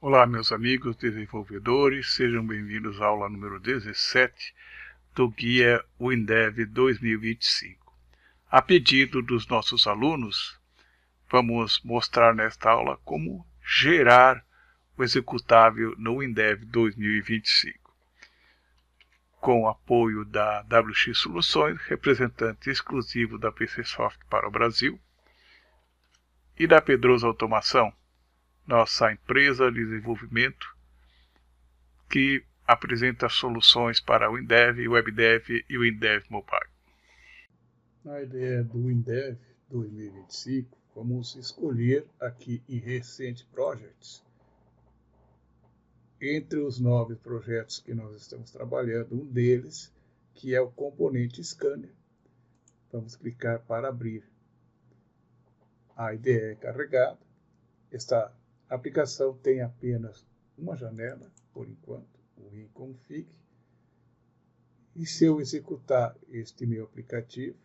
Olá, meus amigos desenvolvedores, sejam bem-vindos à aula número 17 do Guia WinDev 2025. A pedido dos nossos alunos, vamos mostrar nesta aula como gerar o executável no WinDev 2025. Com o apoio da WX Soluções, representante exclusivo da PCsoft para o Brasil, e da Pedroso Automação, nossa empresa de desenvolvimento que apresenta soluções para WinDev, WebDev e WinDev Mobile. Na ideia do WinDev 2025, vamos escolher aqui em Recent Projects, entre os 9 projetos que nós estamos trabalhando, um deles, que é o componente Scanner. Vamos clicar para abrir. A IDE é carregada. Esta aplicação tem apenas uma janela, por enquanto, o WinConfig. E se eu executar este meu aplicativo,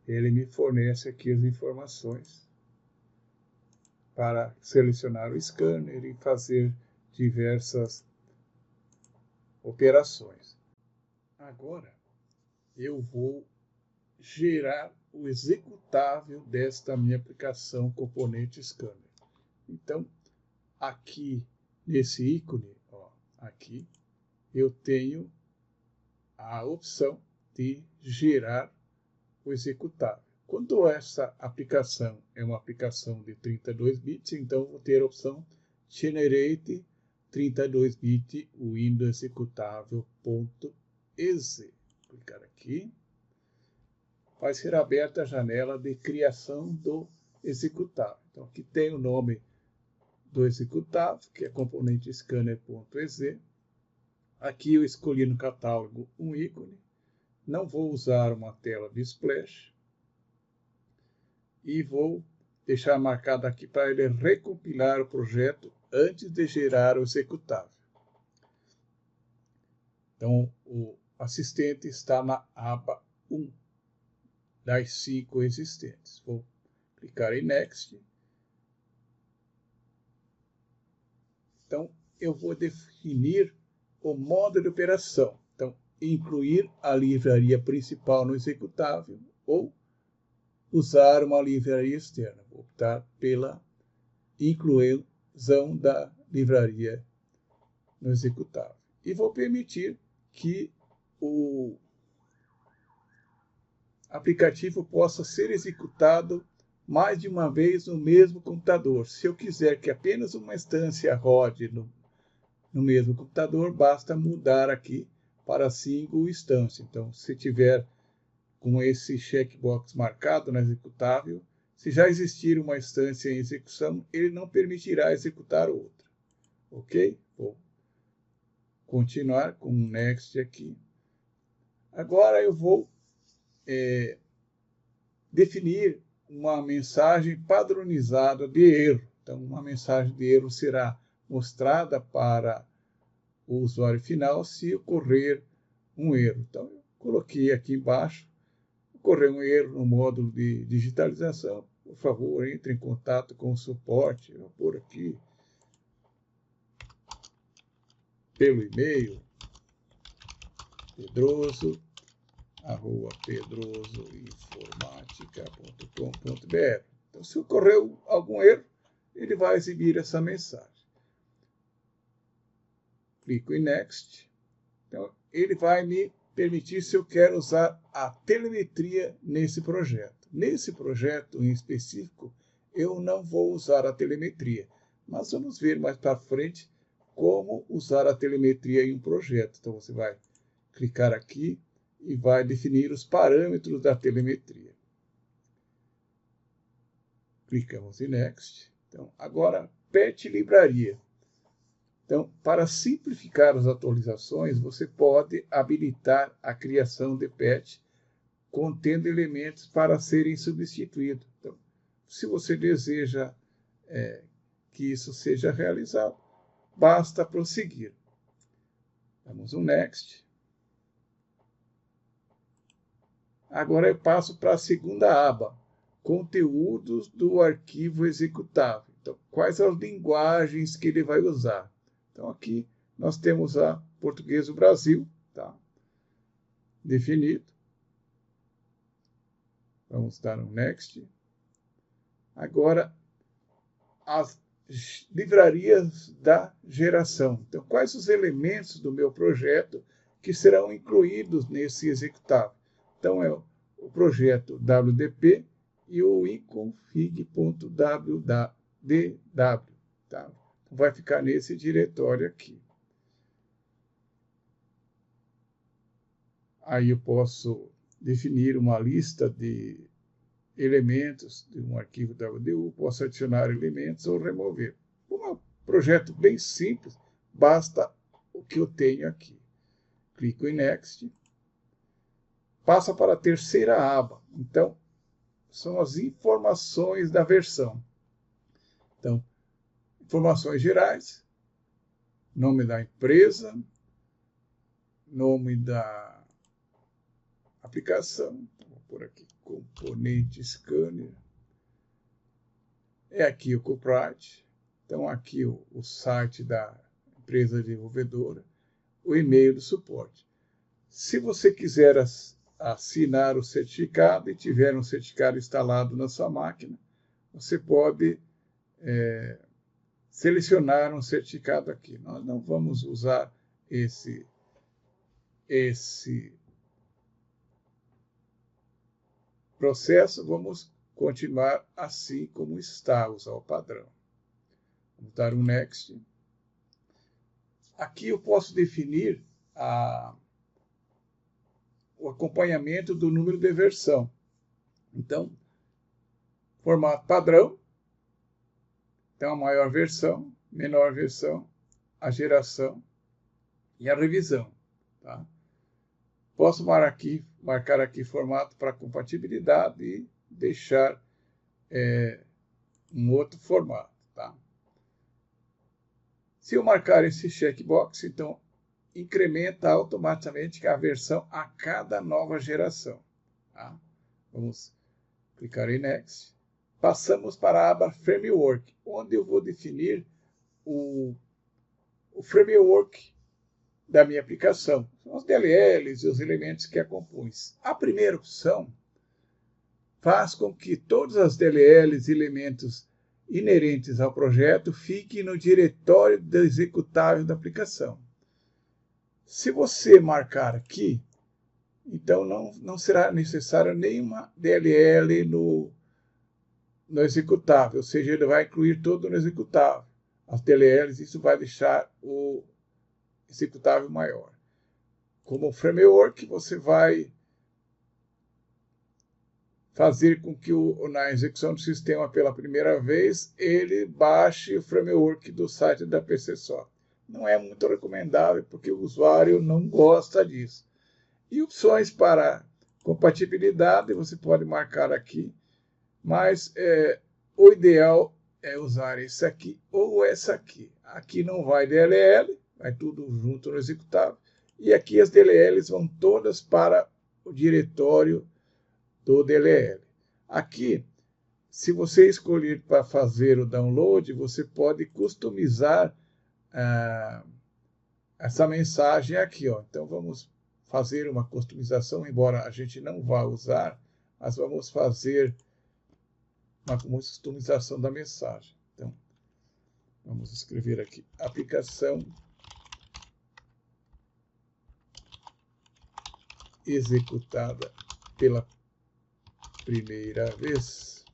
ele me fornece aqui as informações para selecionar o scanner e fazer diversas operações. Agora, eu vou gerar o executável desta minha aplicação componente scanner. Então, aqui nesse ícone, aqui, eu tenho a opção de gerar o executável. Quando essa aplicação é uma aplicação de 32 bits, então vou ter a opção Generate 32-bit Windows executável.exe. Clicar aqui. Vai ser aberta a janela de criação do executável. Então, aqui tem o nome do executável, que é componente scanner.exe. Aqui eu escolhi no catálogo um ícone. Não vou usar uma tela de splash. E vou deixar marcado aqui para ele recompilar o projeto antes de gerar o executável. Então, o assistente está na aba 1 das 5 existentes. Vou clicar em Next. Então, eu vou definir o modo de operação. Então, incluir a livraria principal no executável ou usar uma livraria externa. Vou optar pela inclusão da livraria no executável. E vou permitir que o aplicativo possa ser executado mais de uma vez no mesmo computador. Se eu quiser que apenas uma instância rode no mesmo computador, basta mudar aqui para single instance. Então, se tiver com esse checkbox marcado na executável, se já existir uma instância em execução, ele não permitirá executar outra. Ok? Vou continuar com o Next aqui. Agora eu vou definir uma mensagem padronizada de erro. Então, uma mensagem de erro será mostrada para o usuário final se ocorrer um erro. Então, eu coloquei aqui embaixo, ocorreu um erro no módulo de digitalização, por favor, entre em contato com o suporte. Eu vou pôr aqui pelo e-mail pedroso@pedrosoinformatica.com.br. Então, se ocorreu algum erro, ele vai exibir essa mensagem. Clico em Next. Então, ele vai me permitir se eu quero usar a telemetria nesse projeto. Nesse projeto em específico, eu não vou usar a telemetria, mas vamos ver mais para frente como usar a telemetria em um projeto. Então, você vai clicar aqui e vai definir os parâmetros da telemetria. Clicamos em Next. Então, agora, PET Livraria. Então, para simplificar as atualizações, você pode habilitar a criação de PET contendo elementos para serem substituídos. Então, se você deseja que isso seja realizado, basta prosseguir. Damos um Next. Agora eu passo para a segunda aba, conteúdos do arquivo executável. quais as linguagens que ele vai usar. Então, aqui nós temos a português do Brasil, tá? Definido. Vamos dar um Next. Agora, as livrarias da geração. Então, quais os elementos do meu projeto que serão incluídos nesse executável? Então, é o projeto WDP e o inconfig.wdw. Tá? Então, vai ficar nesse diretório aqui. Aí eu posso definir uma lista de elementos de um arquivo WDU, posso adicionar elementos ou remover. Um projeto bem simples, basta o que eu tenho aqui. Clico em Next, passa para a terceira aba. Então, são as informações da versão. Então, informações gerais, nome da empresa, nome da aplicação, vou pôr aqui componente scanner, é aqui o copyright, então aqui o site da empresa desenvolvedora, o e-mail do suporte. Se você quiser assinar o certificado e tiver um certificado instalado na sua máquina, você pode selecionar um certificado aqui. Nós não vamos usar esse processo, vamos continuar assim como está, usar o padrão. Vamos dar um Next. Aqui eu posso definir o acompanhamento do número de versão. Então, formato padrão. Então, a maior versão, menor versão, a geração e a revisão. Tá? Posso marcar aqui formato para compatibilidade e deixar um outro formato. Tá? Se eu marcar esse checkbox, então incrementa automaticamente a versão a cada nova geração. Tá? Vamos clicar em Next. Passamos para a aba Framework, onde eu vou definir o framework da minha aplicação. São os DLLs e os elementos que a compõem. A primeira opção faz com que todas as DLLs e elementos inerentes ao projeto fiquem no diretório do executável da aplicação. Se você marcar aqui, então não será necessário nenhuma DLL no executável, ou seja, ele vai incluir todo no executável. As DLLs, isso vai deixar o executável maior. Como framework, você vai fazer com que na execução do sistema pela primeira vez, ele baixe o framework do site da PCSoft. Não é muito recomendável, porque o usuário não gosta disso. E opções para compatibilidade, você pode marcar aqui, mas o ideal é usar esse aqui ou essa aqui. Aqui não vai DLL, vai tudo junto no executável. E aqui as DLLs vão todas para o diretório do DLL. Aqui, se você escolher para fazer o download, você pode customizar essa mensagem aqui. Ó. Então, vamos fazer uma customização, embora a gente não vá usar, mas vamos fazer uma customização da mensagem. Então, vamos escrever aqui, aplicação executada pela primeira vez.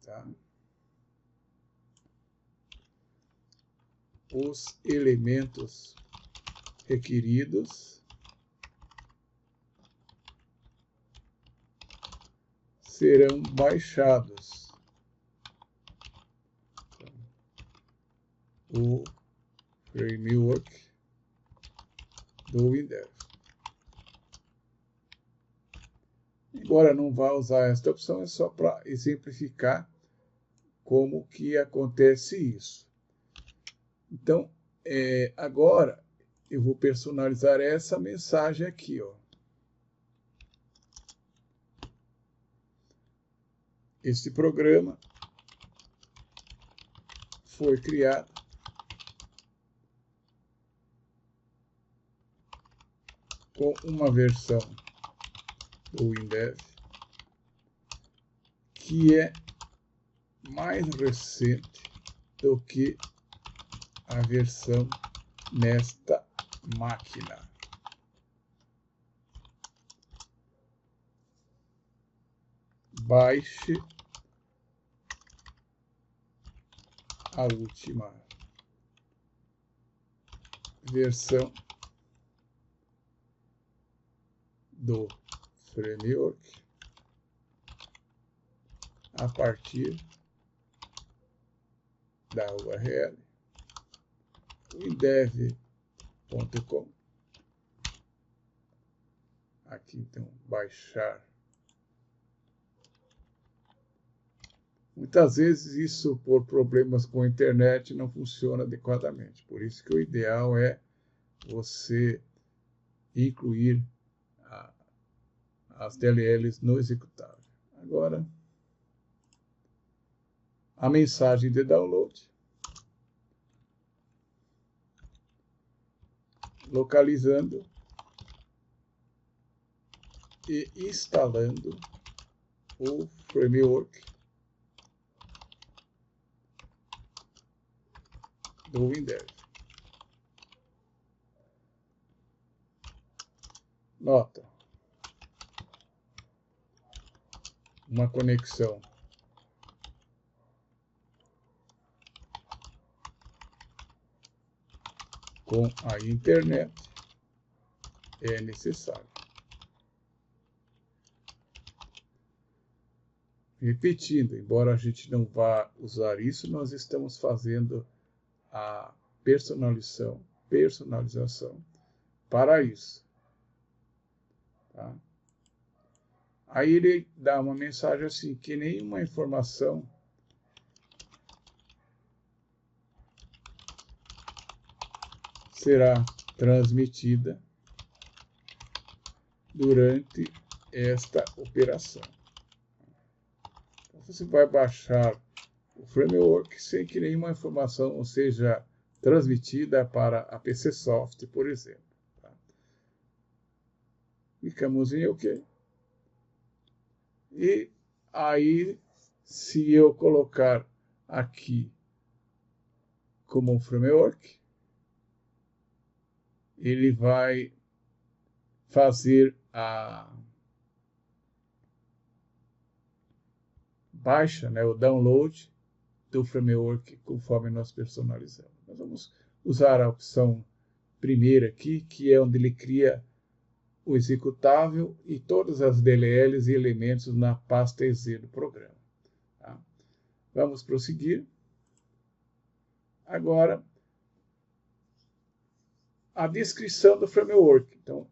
Tá? Os elementos requeridos serão baixados. O framework do Windev. Embora não vá usar esta opção, é só para exemplificar como que acontece isso. Então, agora eu vou personalizar essa mensagem aqui. Ó. Este programa foi criada com uma versão do WinDev que é mais recente do que a versão nesta máquina. Baixe a última versão do framework a partir da URL windev.com. Aqui então, baixar. Muitas vezes isso, por problemas com a internet, não funciona adequadamente. Por isso que o ideal é você incluir as DLLs no executável. Agora, a mensagem de download. Localizando e instalando o framework do WinDev. Nota: uma conexão com a internet é necessário. Repetindo, embora a gente não vá usar isso, nós estamos fazendo a personalização para isso. Tá? Aí ele dá uma mensagem assim, que nenhuma informação será transmitida durante esta operação. Então, você vai baixar o framework sem que nenhuma informação seja transmitida para a PCSoft, por exemplo. Tá? Clicamos em OK. E aí, se eu colocar aqui como um framework, ele vai fazer a baixa, né, o download do framework conforme nós personalizamos. Nós vamos usar a opção primeira aqui, que é onde ele cria o executável e todas as DLLs e elementos na pasta exe do programa. Tá? Vamos prosseguir. Agora, a descrição do framework. Então,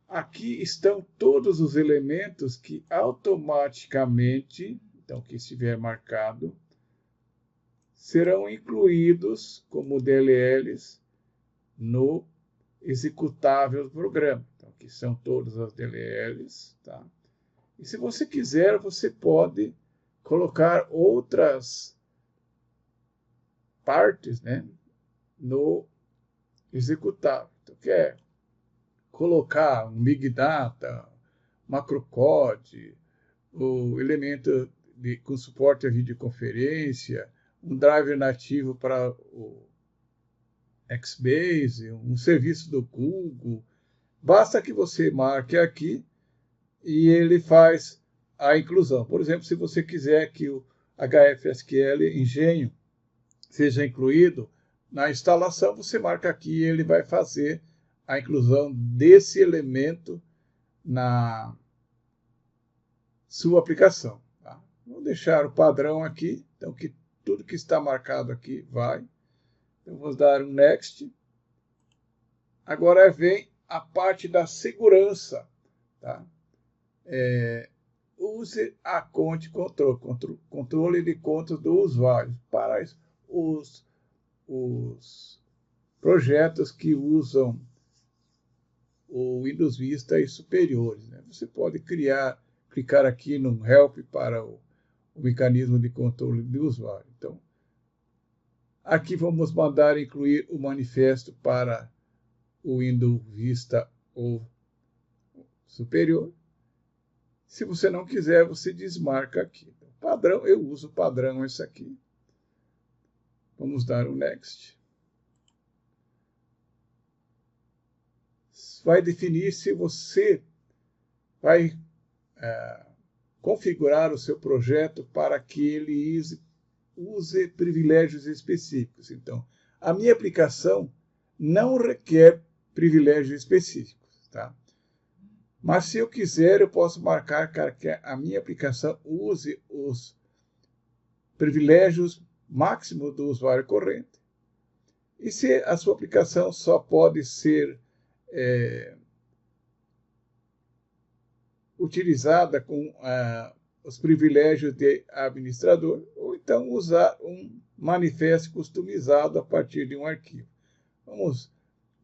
aqui estão todos os elementos que automaticamente, então que estiver marcado, serão incluídos como DLLs no executável do programa. Então, aqui são todas as DLLs. Tá? E se você quiser, você pode colocar outras partes, né, no executável. Então, quer colocar um Big Data, macrocode, o elemento com suporte à videoconferência, um driver nativo para o Xbase, um serviço do Google. Basta que você marque aqui e ele faz a inclusão. Por exemplo, se você quiser que o HFSQL Engenho seja incluído na instalação, você marca aqui e ele vai fazer a inclusão desse elemento na sua aplicação. Tá? Vou deixar o padrão aqui, então que tudo que está marcado aqui vai. Então, vamos dar um Next. Agora vem a parte da segurança. Tá? Use a controle de contas do usuário para os projetos que usam o Windows Vista e superiores. Né? Você pode clicar aqui no Help para o mecanismo de controle do usuário. Então, Aqui vamos mandar incluir o manifesto para o Windows Vista ou superior. Se você não quiser, você desmarca aqui. Padrão, eu uso padrão esse aqui. Vamos dar um Next. Vai definir se você vai configurar o seu projeto para que ele use privilégios específicos. Então, a minha aplicação não requer privilégios específicos, tá? Mas se eu quiser, eu posso marcar que a minha aplicação use os privilégios máximos do usuário corrente. E se a sua aplicação só pode ser utilizada com os privilégios de administrador, ou então usar um manifesto customizado a partir de um arquivo. Vamos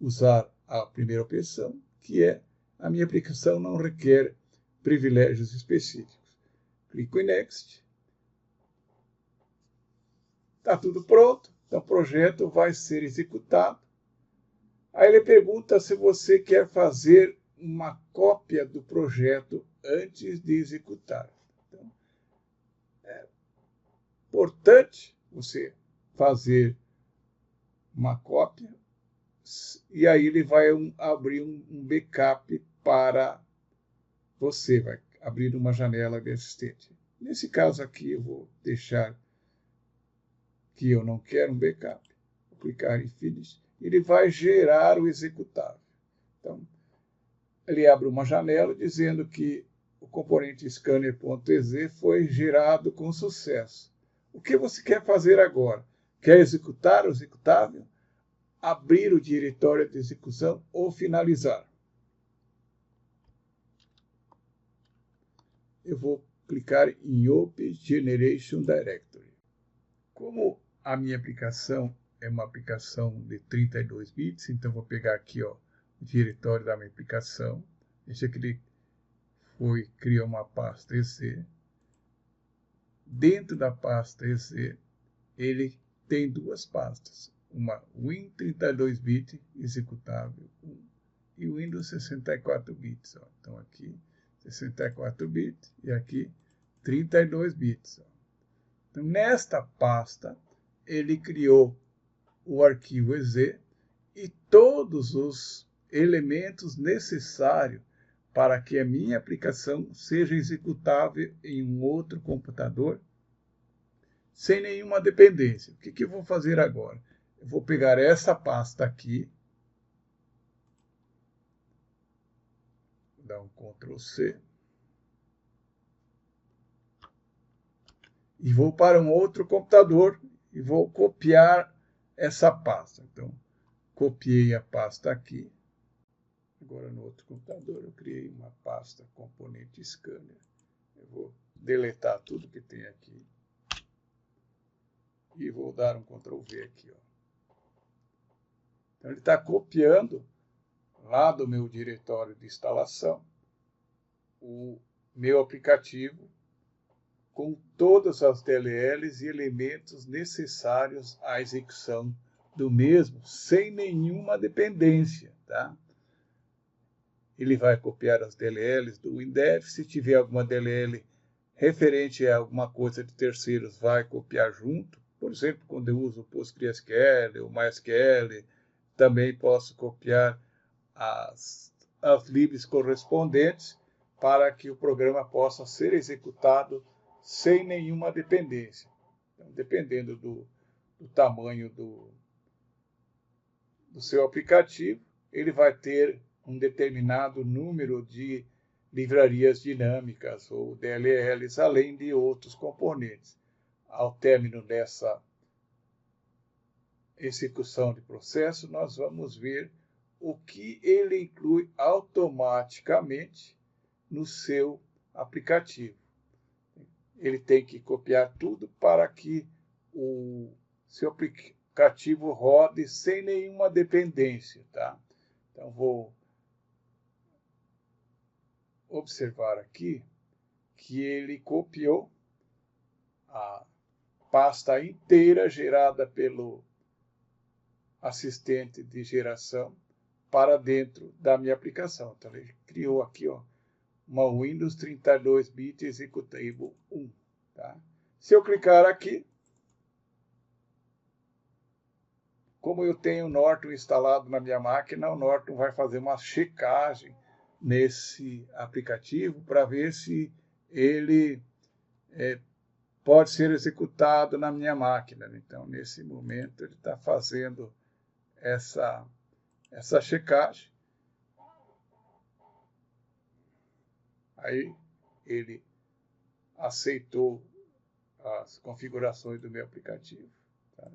usar a primeira opção, que é a minha aplicação não requer privilégios específicos. Clico em Next. Está tudo pronto. Então, o projeto vai ser executado. Aí ele pergunta se você quer fazer uma cópia do projeto antes de executar. Então, é importante você fazer uma cópia e aí ele vai abrir um backup para você, vai abrir uma janela de assistente. Nesse caso aqui, eu vou deixar que eu não quero um backup. Vou clicar em Finish. Ele vai gerar o executável. Então, ele abre uma janela dizendo que o componente scanner.exe foi gerado com sucesso. O que você quer fazer agora? Quer executar o executável? Abrir o diretório de execução ou finalizar? Eu vou clicar em Open Generation Directory. Como a minha aplicação é uma aplicação de 32 bits, então vou pegar aqui o diretório da minha aplicação. Esse aqui criou uma pasta exe. Dentro da pasta exe, ele tem duas pastas. Uma Win32 bit executável e Windows 64 bits. Então aqui 64 bits e aqui 32 bits. Então, nesta pasta, ele criou o arquivo exe e todos os elementos necessários para que a minha aplicação seja executável em um outro computador sem nenhuma dependência. O que eu vou fazer agora? Eu vou pegar essa pasta aqui, vou dar um Ctrl C, e vou para um outro computador e vou copiar essa pasta. Então, copiei a pasta aqui. Agora, no outro computador, eu criei uma pasta componente scanner. Eu vou deletar tudo que tem aqui. E vou dar um Ctrl V aqui. Então, ele está copiando lá do meu diretório de instalação o meu aplicativo com todas as DLLs e elementos necessários à execução do mesmo, sem nenhuma dependência, tá? Ele vai copiar as DLLs do WinDev. Se tiver alguma DLL referente a alguma coisa de terceiros, vai copiar junto. Por exemplo, quando eu uso o PostgreSQL, o MySQL, também posso copiar as libs correspondentes para que o programa possa ser executado sem nenhuma dependência. Então, dependendo do tamanho do seu aplicativo, ele vai ter um determinado número de livrarias dinâmicas ou DLLs, além de outros componentes. Ao término dessa execução de processo, nós vamos ver o que ele inclui automaticamente no seu aplicativo. Ele tem que copiar tudo para que o seu aplicativo rode sem nenhuma dependência, tá? Então, vou observar aqui que ele copiou a pasta inteira gerada pelo assistente de geração para dentro da minha aplicação. Então, ele criou aqui, ó, uma Windows 32-bit Executable 1. Tá? Se eu clicar aqui, como eu tenho o Norton instalado na minha máquina, o Norton vai fazer uma checagem nesse aplicativo para ver se ele pode ser executado na minha máquina. Então, nesse momento, ele está fazendo essa checagem. Aí, ele aceitou as configurações do meu aplicativo. Tá?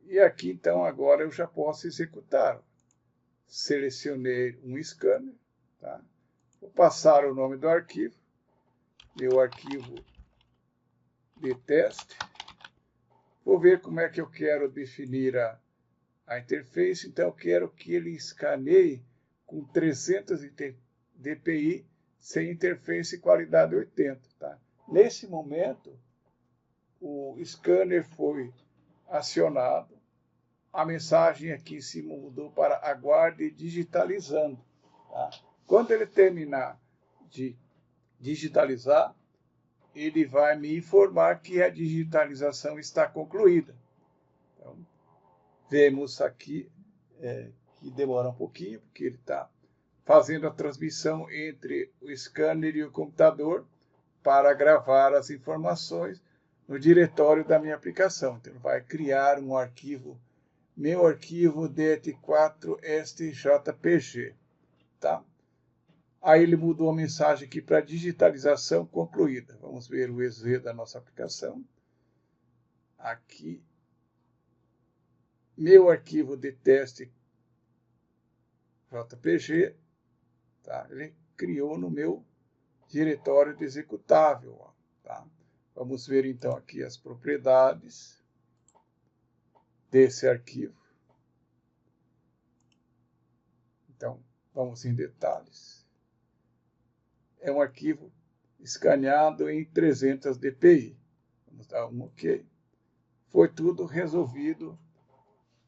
E aqui, então, agora eu já posso executar. Selecionei um scanner. Tá? Vou passar o nome do arquivo. Meu arquivo de teste. Vou ver como é que eu quero definir a interface. Então, eu quero que ele escaneie com 300 dpi sem interface qualidade 80. Tá? Nesse momento, o scanner foi acionado. A mensagem aqui em cima mudou para aguarde digitalizando. Tá? Quando ele terminar de digitalizar, ele vai me informar que a digitalização está concluída. Então, vemos aqui que demora um pouquinho, porque ele está fazendo a transmissão entre o scanner e o computador para gravar as informações no diretório da minha aplicação. Então, ele vai criar um arquivo, meu arquivo det4stjpg. Tá? Aí ele mudou a mensagem aqui para digitalização concluída. Vamos ver o exe da nossa aplicação. Aqui, meu arquivo de teste JPG, tá? Ele criou no meu diretório de executável. Tá? Vamos ver então aqui as propriedades desse arquivo. Então, vamos em detalhes. É um arquivo escaneado em 300 dpi. Vamos dar um OK. Foi tudo resolvido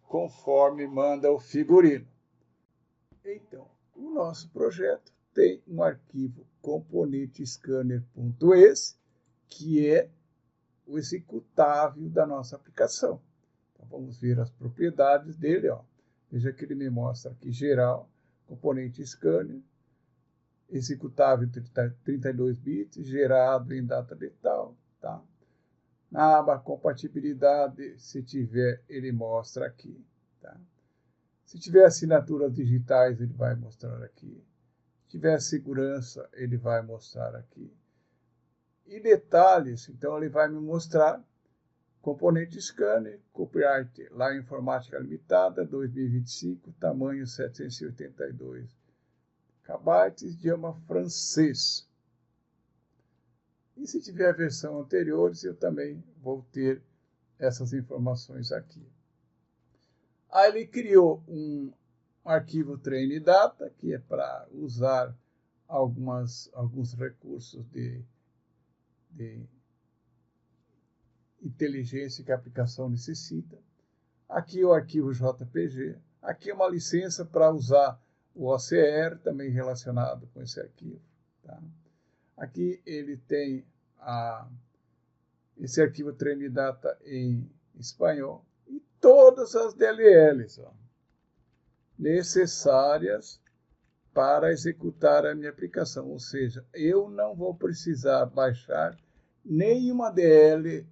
conforme manda o figurino. Então, o nosso projeto tem um arquivo componentescanner.exe, que é o executável da nossa aplicação. Então, vamos ver as propriedades dele. Ó. Veja que ele me mostra aqui geral, componente scanner, executável 32 bits, gerado em data de tal. Tá? Na aba compatibilidade, se tiver, ele mostra aqui. Tá? Se tiver assinaturas digitais, ele vai mostrar aqui. Se tiver segurança, ele vai mostrar aqui. E detalhes, então ele vai me mostrar componente scanner, copyright lá em Informática Limitada, 2025, tamanho 782 KB, idioma francês. E se tiver versão anteriores, eu também vou ter essas informações aqui. Aí ele criou um arquivo train data, que é para usar alguns recursos de inteligência que a aplicação necessita. Aqui o arquivo JPG. Aqui é uma licença para usar o OCR, também relacionado com esse arquivo. Tá? Aqui ele tem esse arquivo train data em espanhol e todas as DLLs necessárias para executar a minha aplicação. Ou seja, eu não vou precisar baixar nenhuma DLL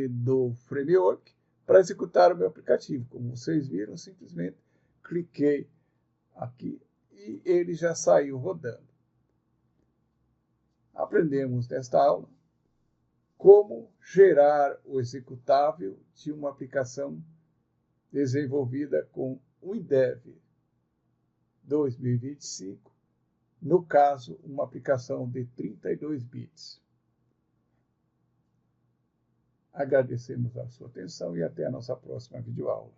do framework para executar o meu aplicativo. Como vocês viram, simplesmente cliquei aqui e ele já saiu rodando. Aprendemos nesta aula como gerar o executável de uma aplicação desenvolvida com o INDEV 2025, no caso, uma aplicação de 32 bits. Agradecemos a sua atenção e até a nossa próxima videoaula.